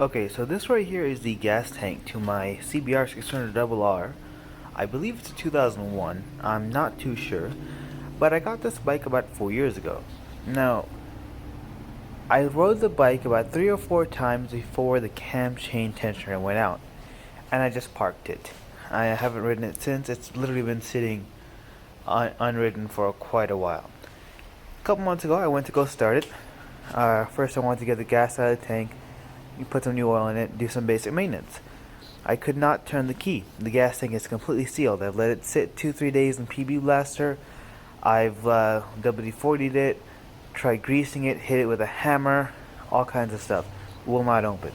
Okay, so this right here is the gas tank to my CBR600RR. I believe it's a 2001. I'm not too sure, but I got this bike about 4 years ago. Now, I rode the bike about 3 or 4 times before the cam chain tensioner went out, and I just parked it. I haven't ridden it since. It's literally been sitting unridden for quite a while. A couple months ago, I went to go start it. First, I wanted to get the gas out of the tank. You put some new oil in it, do some basic maintenance. I could not turn the key. The gas tank is completely sealed. I've let it sit 2-3 days in PB Blaster. I've WD-40'd it, tried greasing it, hit it with a hammer, all kinds of stuff. Will not open.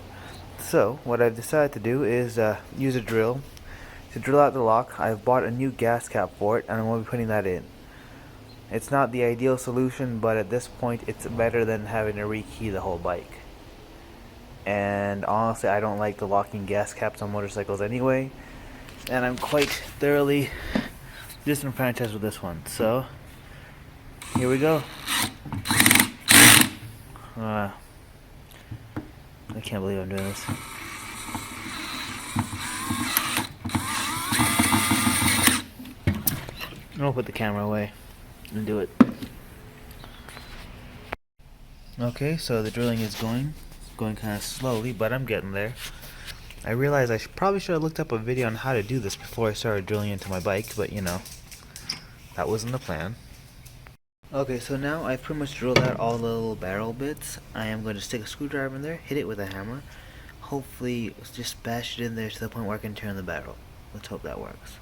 So what I've decided to do is use a drill to drill out the lock. I've bought a new gas cap for it, and I'm going to be putting that in. It's not the ideal solution, but at this point it's better than having to rekey the whole bike. And honestly, I don't like the locking gas caps on motorcycles anyway, and I'm quite thoroughly disenfranchised with this one. So here we go. I can't believe I'm doing this. I'm gonna put the camera away and do it. Okay, so the drilling is going kind of slowly, but I'm getting there. I realized I probably should have looked up a video on how to do this before I started drilling into my bike, but you know, that wasn't the plan. Okay, so now I've pretty much drilled out all the little barrel bits. I am going to stick a screwdriver in there, hit it with a hammer, hopefully just bash it in there to the point where I can turn the barrel. Let's hope that works.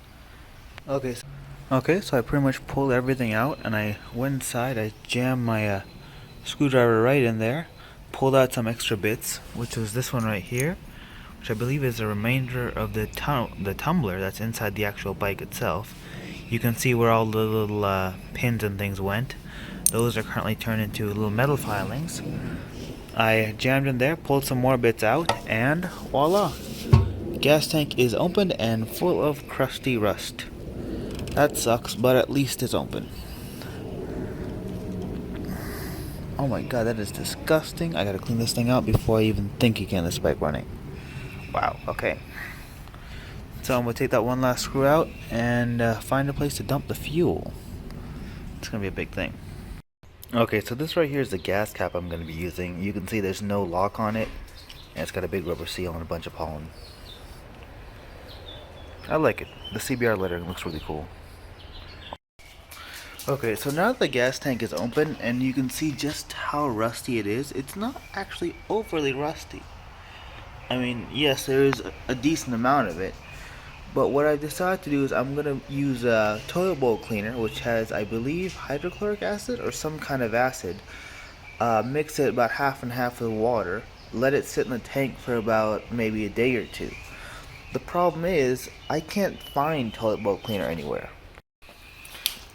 Okay, so I pretty much pulled everything out, and I went inside. I jammed my screwdriver right in there, pulled out some extra bits, which was this one right here, which I believe is a remainder of the tumbler that's inside the actual bike itself. You can see where all the little pins and things went. Those are currently turned into little metal filings. I jammed in there, pulled some more bits out, and voila! Gas tank is open and full of crusty rust. That sucks, but at least it's open. Oh my god, that is disgusting. I gotta clean this thing out before I even think again this bike running. Wow, okay. So I'm gonna take that one last screw out and find a place to dump the fuel. It's gonna be a big thing. Okay, so this right here is the gas cap I'm gonna be using. You can see there's no lock on it, and it's got a big rubber seal and a bunch of pollen. I like it. The CBR lettering looks really cool. Okay, so now that the gas tank is open and you can see just how rusty it is, it's not actually overly rusty. I mean, yes, there is a decent amount of it, but what I've decided to do is I'm going to use a toilet bowl cleaner, which has, I believe, hydrochloric acid or some kind of acid. Mix it about half and half with water, let it sit in the tank for about maybe a day or two. The problem is, I can't find toilet bowl cleaner anywhere.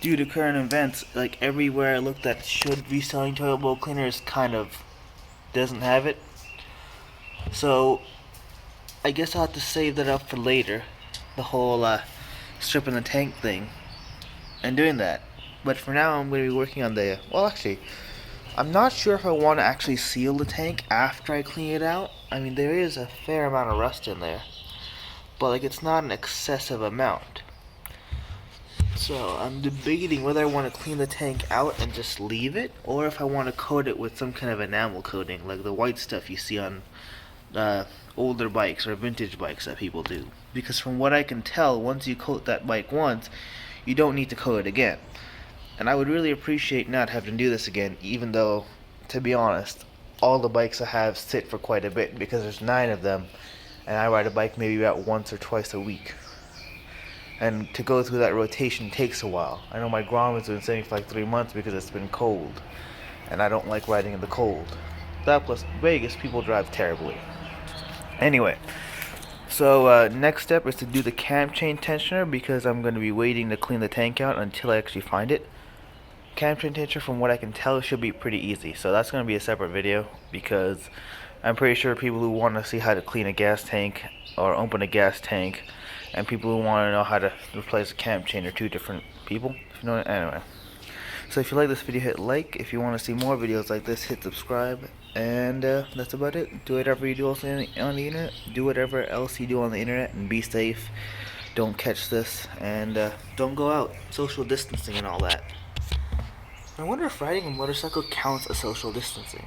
Due to current events, like everywhere I looked that should be selling toilet bowl cleaners kind of doesn't have it. So I guess I'll have to save that up for later, the whole stripping the tank thing and doing that. But for now I'm going to be working on the, well actually, I'm not sure if I want to actually seal the tank after I clean it out. I mean, there is a fair amount of rust in there, but like it's not an excessive amount. So I'm debating whether I want to clean the tank out and just leave it, or if I want to coat it with some kind of enamel coating, like the white stuff you see on older bikes or vintage bikes that people do. Because from what I can tell, once you coat that bike once, you don't need to coat it again. And I would really appreciate not having to do this again, even though, to be honest, all the bikes I have sit for quite a bit, because there's 9 of them, and I ride a bike maybe about once or twice a week. And to go through that rotation takes a while. I know my grommet's been sitting for like 3 months because it's been cold, and I don't like riding in the cold. That plus Vegas, people drive terribly. Anyway, so next step is to do the cam chain tensioner, because I'm going to be waiting to clean the tank out until I actually find it. Cam chain tensioner, from what I can tell, should be pretty easy. So that's going to be a separate video, because I'm pretty sure people who want to see how to clean a gas tank or open a gas tank, and people who want to know how to replace a cam chain are 2 different people. If you know what, anyway. So if you like this video, hit like. If you want to see more videos like this, hit subscribe. And that's about it. Do whatever you do on the internet. Do whatever else you do on the internet, and be safe. Don't catch this, and don't go out. Social distancing and all that. I wonder if riding a motorcycle counts as social distancing.